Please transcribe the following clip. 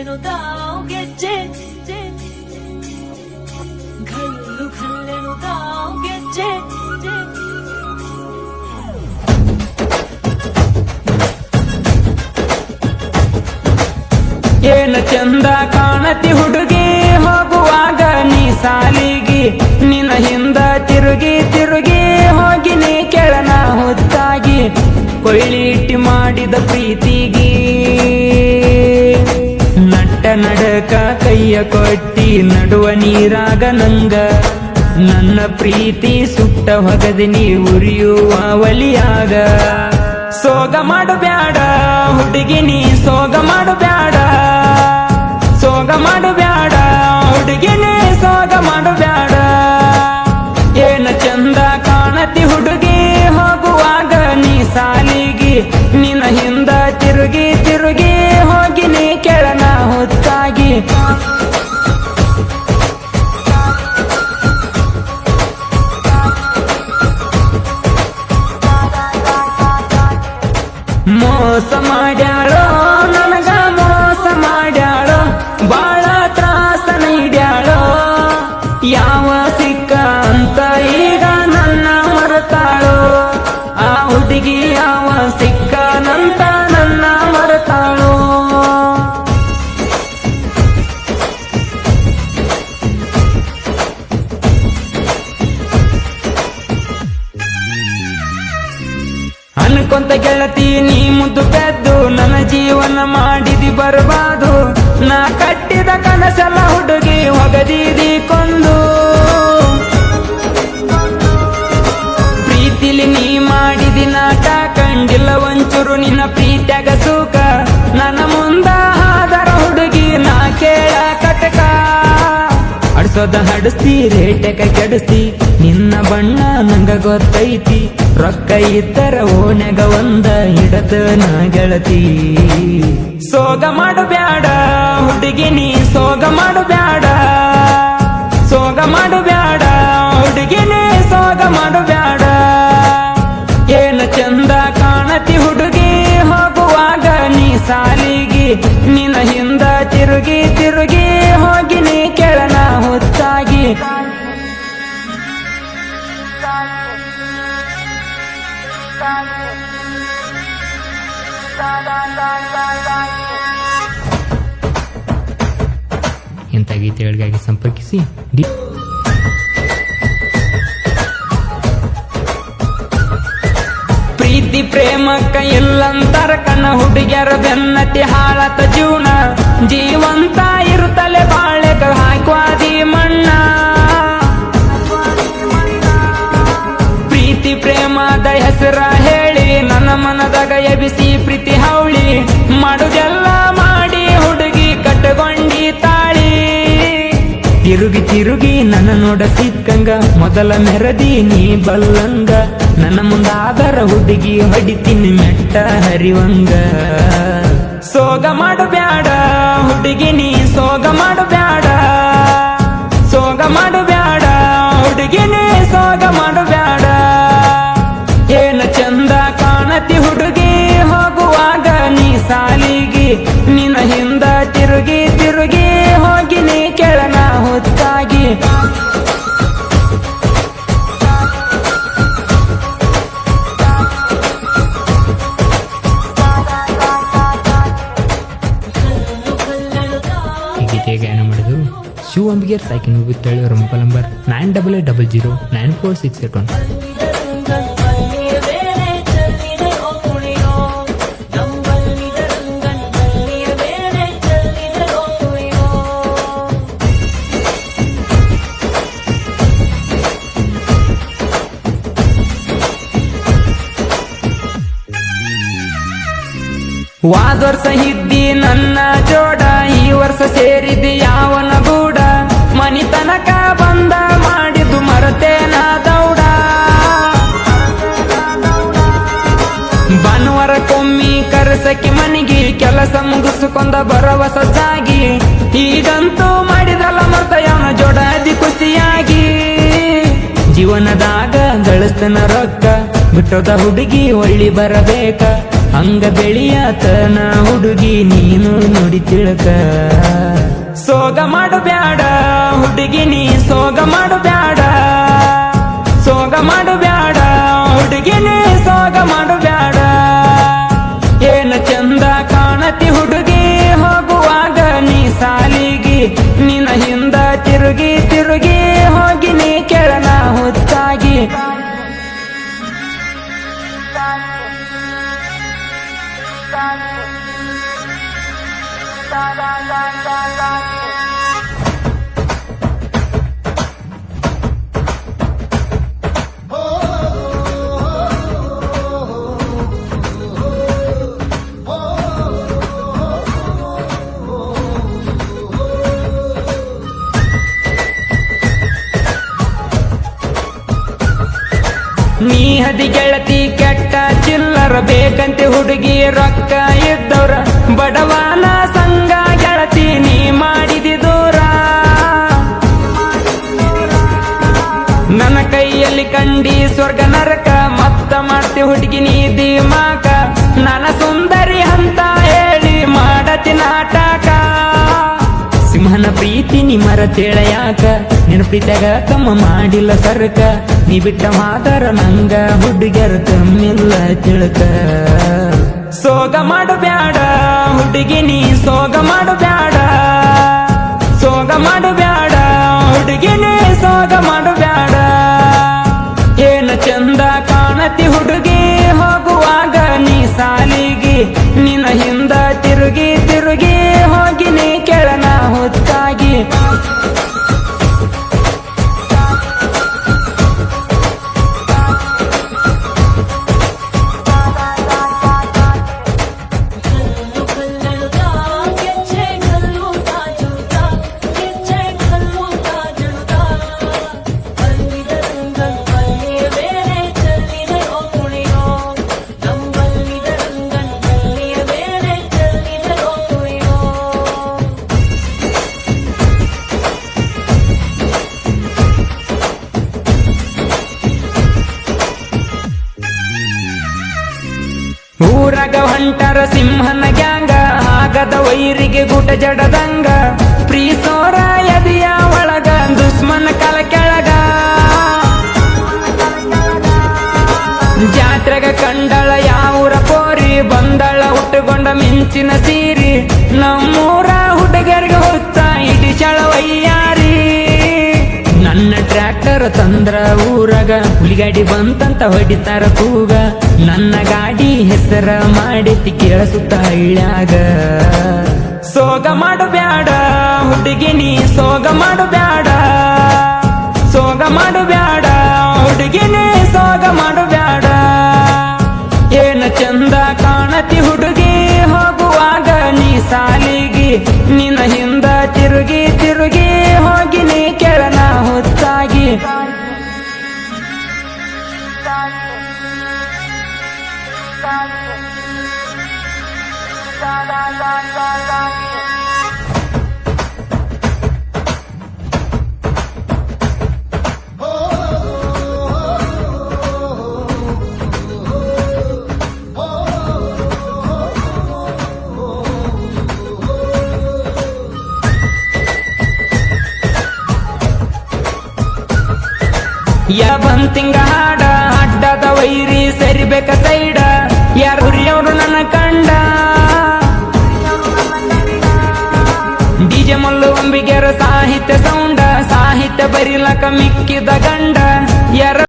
ಖಲ್ಲೆನು ತಾವು ಗೆಜ್ಜೆ ಘಲ್ಲು ಖಲ್ಲೆನು ತಾವು ಗೆಜ್ಜೆ ಏನ ಚಂದ ಕಾಣತಿ ಹುಡುಗಿ ಹೋಗುವಾಗ ನೀ ಸಾಲಿಗಿ ನಿನ್ನ ಹಿಂದ ತಿರುಗಿ ತಿರುಗಿ ಹೋಗಿ ನೀ ಕೆಳನ ಹೊತ್ತಾಗಿ ಕೊಯ್ಲಿಟ್ಟಿ ಮಾಡಿದ ಪ್ರೀತಿಗಿ ನಟ್ಟ ನಡಕ ಕೈಯ ಕೊಟ್ಟಿ ನಡುವ ನೀರಾಗ ನಂಗ ನನ್ನ ಪ್ರೀತಿ ಸುಟ್ಟ ಹೊಗದಿ ನೀ ಉರಿಯುವ ಒಲಿಯಾಗ ಸೋಗ ಮಾಡು ಬ್ಯಾಡ ಹುಡುಗಿ ನೀ ಸೋಗ ಮಾಡು ಬ್ಯಾಡ ಸೋಗ ಮಾಡು ಬ್ಯಾಡ ಹುಡುಗಿ ನೀ ಸೋಗ ಮಾಡು ಬ್ಯಾಡ ಏನ ಚಂದ ಕಾಣತಿ ಹುಡುಗಿ ಹೋಗುವಾಗ ನೀ ಸಾಲಿಗಿ ನಿನ್ನ ಹಿಂದ ತಿರುಗಿ ತಿರುಗಿ ಹೋಗಿ ನೀ ಕೆಳನ ಹೊತ್ತಾಗಿ ಮೋಸ ಮಾಡ್ಯಾಳೋ ನನಗ ಮೋಸ ಮಾಡ್ಯಾಳೋ ಬಾಳ ತ್ರಾಸ ನೀಡ್ಯಾಳೋ ಯಾವ ಸಿಕ್ಕ ಅಂತ ಈಗ ನನ್ನ ಮರೆತಾಳೋ ಆ ಹುಡುಗಿ ಯಾವ ಸಿಕ್ಕನಂತ ನನ್ನ ಮರೆತಾಳೋ ಅನ್ಕೊಂತ ಗೆಳತಿ ನೀ ಮುದ್ದು ಬೆದ್ದು ನನ್ನ ಜೀವನ ಮಾಡಿದಿ ಬರ್ಬಾದು ನಾ ಕಟ್ಟಿದ ಕನಸೆಲ್ಲ ಹುಡುಗಿ ಹೊಗದಿದಿ ಕೊಂದು ಪ್ರೀತಿಲಿ ನೀ ಮಾಡಿದಿ ನಾಟ ಕಂಡಿಲ್ಲ ಒಂಚೂರು ನಿನ್ನ ಪ್ರೀತ್ಯಾಗ ಸುಖ ನನ್ನ ಮುಂದ ಆದರ ಹುಡುಗಿ ನಾ ಕೇಳ ಕಟಕ ಅಡ್ಸೋದ ಹಡಸ್ತಿ ರೇಟಕ ಕೆಡಿಸ್ತಿ ನಿನ್ನ ಬಣ್ಣ ನಂಗ ಗೊತ್ತೈತಿ ರೊಕ್ಕ ಇದ್ದರ ಓಣ್ಯಾಗ ಒಂದ ಹಿಡತ ನಾ ಗೆಳತಿ ಸೋಗ ಮಾಡು ಬ್ಯಾಡ ಹುಡುಗಿ ನೀ ಸೋಗ ಮಾಡು ಬ್ಯಾಡ ಸೋಗ ಮಾಡು ಬ್ಯಾಡ ಹುಡುಗಿ ನೀ ಸೋಗ ಮಾಡು ಬ್ಯಾಡ ಏನ ಚಂದ ಕಾಣತಿ ಹುಡುಗಿ ಹೋಗುವಾಗ ನೀ ಸಾಲಿಗಿ ನಿನ್ನ ಹಿಂದ ತಿರುಗಿ ತಿರುಗಿ ಹೋಗಿ ನೀ ಕೆಳನ ಹೊತ್ತಾಗಿ ಇಂಥ ಗೀತೆಗಳಿಗಾಗಿ ಸಂಪರ್ಕಿಸಿ ಪ್ರೀತಿ ಪ್ರೇಮಕ್ಕ ಇಲ್ಲಂತರ ಕಣ್ಣ ಹುಡುಗ್ಯರ ಬೆನ್ನತಿ ಹಾಳತ ಜೀವನ ಜೀವಂತ ಇರುತ್ತಲೆ ಬಾಳೆಗ ಹಾಕ್ವಾದಿ ಮಣ್ಣ ಪ್ರೀತಿ ಪ್ರೇಮದ ಹೆಸರ ಹೇಳಿ ನನ್ನ ಮನದಾಗ ಎಬಿಸಿ ಪ್ರೀತಿ ಹೌಳಿ ಮಾಡುದೆಲ್ಲ ಮಾಡಿ ಹುಡುಗಿ ಕಟ್ಟಗೊಂಡಿ ತಾಳಿ ತಿರುಗಿ ತಿರುಗಿ ನನ್ನ ನೋಡ ಸಿಕ್ಕಂಗ ಮೊದಲ ಮೆರದಿ ನೀ ಬಲ್ಲಂಗ ನನ್ನ ಮುಂದಾದರ ಹುಡುಗಿ ಹೊಡಿತೀನಿ ಮೆಟ್ಟ ಹರಿವಂಗ ಸೋಗ ಮಾಡು ಬ್ಯಾಡ ಹುಡುಗಿ ನೀ ಸೋಗ ಮಾಡು ಬ್ಯಾಡ ಸೋಗ ಮಾಡು ಬ್ಯಾಡ ಹುಡುಗಿ ನೀ ಸೋಗ ಮಾಡು ಬ್ಯಾಡ ಏನ ಚಂದ ಕಾಣತಿ ಹುಡುಗಿ ಹೋಗುವಾಗ ನೀ ಸಾಲಿಗಿ ನಿನ್ನ ಹಿಂದ ತಿರುಗಿ ತಿರುಗಿ ಹೋಗಿ ನೀ ಕೆಳನ ಹೊತ್ತಾಗಿ ಈ ಗೀತೆಗೆ ಗಾಯನ ಮಾಡಿದರು ಶಿವ ಅಂಬಿಗೇರ್ ಸೈಕಿನ್ ಮುಗಿತ್ತೇಳಿ ಅವರ ಮೊಬೈಲ್ ನಂಬರ್ 9880946881. ವಾದ ವರ್ಷ ಇದ್ದಿ ನನ್ನ ಜೋಡ ಈ ವರ್ಷ ಸೇರಿದಿ ಯಾವನ ಗೂಡ ಮನಿತನಕ ಬಂದ ಮಾಡಿದು ಮರತೇನ ದೌಡ ಭಾನುವಾರ ಕೊಮ್ಮಿ ಕರಸಕಿ ಮನಿಗಿ ಕೆಲಸ ಮುಗಿಸಿಕೊಂಡ ಬರವ ಸಜ್ಜಾಗಿ ಈಗಂತೂ ಮಾಡಿದಲ್ಲ ಮರ್ತ ಅವನ ಜೋಡಾದಿ ಖುಷಿಯಾಗಿ ಜೀವನದಾಗ ಗಳಿಸ್ತನ ರೊಕ್ಕ ಬಿಟ್ಟೋದ ಹುಡುಗಿ ಒಳ್ಳಿ ಬರಬೇಕ ಹಂಗ ಬೆಳಿಯಾತನ ಹುಡುಗಿ ನೀನು ನುಡಿ ತಿಳಕ ಸೋಗ ಮಾಡು ಬ್ಯಾಡ ಹುಡುಗಿ ನೀ ಸೋಗ ಮಾಡು ಬ್ಯಾಡ ಸೋಗ ಮಾಡು ಬ್ಯಾಡ ಹುಡುಗಿ ನೀ ಸೋಗ ಮಾಡು ಬ್ಯಾಡ ಏನ ಚಂದ ಕಾಣತಿ ಹುಡುಗಿ ಹೋಗುವಾಗ ನೀ ಸಾಲಿಗಿ ನಿನ್ನ ಹಿಂದ ತಿರುಗಿ ತಿರುಗಿ ಹೋಗಿ ನೀ ಕೆಳನ ಹುಚ್ಚಾಗಿ ನೀ ಹದಿ ಗೆಳತಿ ಕೆಟ್ಟ ಚಿಲ್ಲರ ಬೇಕಂತೆ ಹುಡುಗಿ ರೊಕ್ಕ ಇದ್ದವ್ರ ಬಡವನ ಸಂಗ ಗೆಳತಿ ನೀ ಮಾಡಿದಿ ದೂರ ನನ್ನ ಕೈಯಲ್ಲಿ ಕಂಡಿ ಸ್ವರ್ಗ ನರಕ ಮತ್ತ ಮಾಡ್ತಿ ಹುಡುಗಿ ನೀ ದಿಮಾಕ ನನ್ನ ಸುಂದರಿ ಅಂತ ಹೇಳಿ ಮಾಡತಿ ನಾಟಕ ಸಿಂಹನ ಪ್ರೀತಿ ನೀ ಮರತೇಳ ಯಾಕ ನಿನ್ನ ಪ್ರೀತಿಯಾಗ ಕಮ್ಮ ಮಾಡಿಲ್ಲ ಸರ್ಕ ನೀ ಬಿಟ್ಟ ಮಾತಾರ ನಂಗ ಹುಡುಗಿಯರ ಕಮ್ಮಿಲ್ಲ ತಿಳಕ ಸೋಗ ಮಾಡು ಬ್ಯಾಡ ಹುಡುಗಿ ನೀ ಸೋಗ ಮಾಡು ಬ್ಯಾಡ ಸೋಗ ಮಾಡು ಬ್ಯಾಡ ಹುಡುಗಿ ನೀ ಸೋಗ ಮಾಡು ಬ್ಯಾಡ ಏನ ಚಂದ ಕಾಣತಿ ಹುಡುಗಿ ಹೋಗುವಾಗ ನೀ ಸಾಲಿಗಿ ನಿನ್ನ ಹಿಂದ ತಿರುಗಿ ತಿರುಗಿ ಹೋಗಿ ನೀ ಕೆಳನ ಹೊತ್ತಾಗಿ ಕಲ್ಲು ಕಲ್ಲೆಳುತ್ತಾ ಗೆಜ್ಜೆ ಕಲ್ಲುತ್ತಾ ಜುಳುತ್ತಾ ಗೆಜ್ಜೆ ಕಲ್ಲುತ್ತಾ ಜುಳುತ್ತಾ ಬಲ್ಲಿದ ರಂಗನ್ ಬಲ್ಲಿಯ ಬೇರೆ ಚೆಲ್ಲಿದರೋ ಕುಣಿಯೋ ನಂಬಲ್ಲಿದ ರಂಗನ್ ಬಲ್ಲಿಯ ಬೇರೆ ಚೆಲ್ಲಿದರೋ ಕುಣಿಯೋ ಊರಗ ಹೊಂಟರ ಸಿಂಹನ ಗ್ಯಾಂಗ ಆಗದ ವೈರಿಗೆ ಗೂಟ ಜಡದಂಗ ಪ್ರೀಸೋರ ಎದಿಯ ಒಳಗ ದುಶ್ಮನ ಕಲ ಕೆಳಗ ಜಾತ್ರೆಗ ಕಂಡಳ ಯಾವೂರ ಕೋರಿ ಬಂದಳ ಹುಟ್ಟುಕೊಂಡ ಮಿಂಚಿನ ಸೀರಿ ನಮ್ಮೂರ ಹುಡುಗರಿಗೆ ಹೊತ್ತ ಇಡಿಸಳ ವಯ್ಯಾರಿ ನನ್ನ ಟ್ರ್ಯಾಕ್ಟರ್ ತಂದ್ರ ಊರಗ ಹುಲಿಗಾಡಿ ಬಂತಂತ ಹೊಡಿತಾರ ಕೂಗ ನನ್ನ ಗಾಡಿ ಹೆಸರ ಮಾಡಿತಿ ಕೇಳಿಸುತ್ತ ಹಳ್ಳ್ಯಾಗ ಸೋಗ ಮಾಡು ಬ್ಯಾಡ ಹುಡುಗಿ ನೀ ಸೋಗ ಮಾಡು ಬ್ಯಾಡ ಸೋಗ ಮಾಡು ಬ್ಯಾಡ ಹುಡುಗಿ ನೀ ಸೋಗ ಮಾಡು ಬ್ಯಾಡ ಏನ ಚಂದ ಕಾಣತಿ ಹುಡುಗಿ ಹೋಗುವಾಗ ನೀ ಸಾಲಿಗಿ ನಿನ್ನ ಹಿಂದ ತಿರುಗಿ ತಿರುಗಿ ಹೋಗಿ ನೀ ಕೆಳನ ಹೊತ್ತಾಗಿ ಬಂತಿಂಗ ಹಾಡ ಅಡ್ಡದ ವೈರಿ ಸರಿಬೇಕ ಸೈಡ ಯಾರು ಹುರಿಯವರು ನನ್ನ ಕಂಡ ಡಿಜೆ ಮಲ್ಲು ಅಂಬಿಗೆರ ಸಾಹಿತ್ಯ ಸೌಂಡ ಸಾಹಿತ್ಯ ಬರಿಲಕ ಮಿಕ್ಕಿದ ಗಂಡ ಯಾರ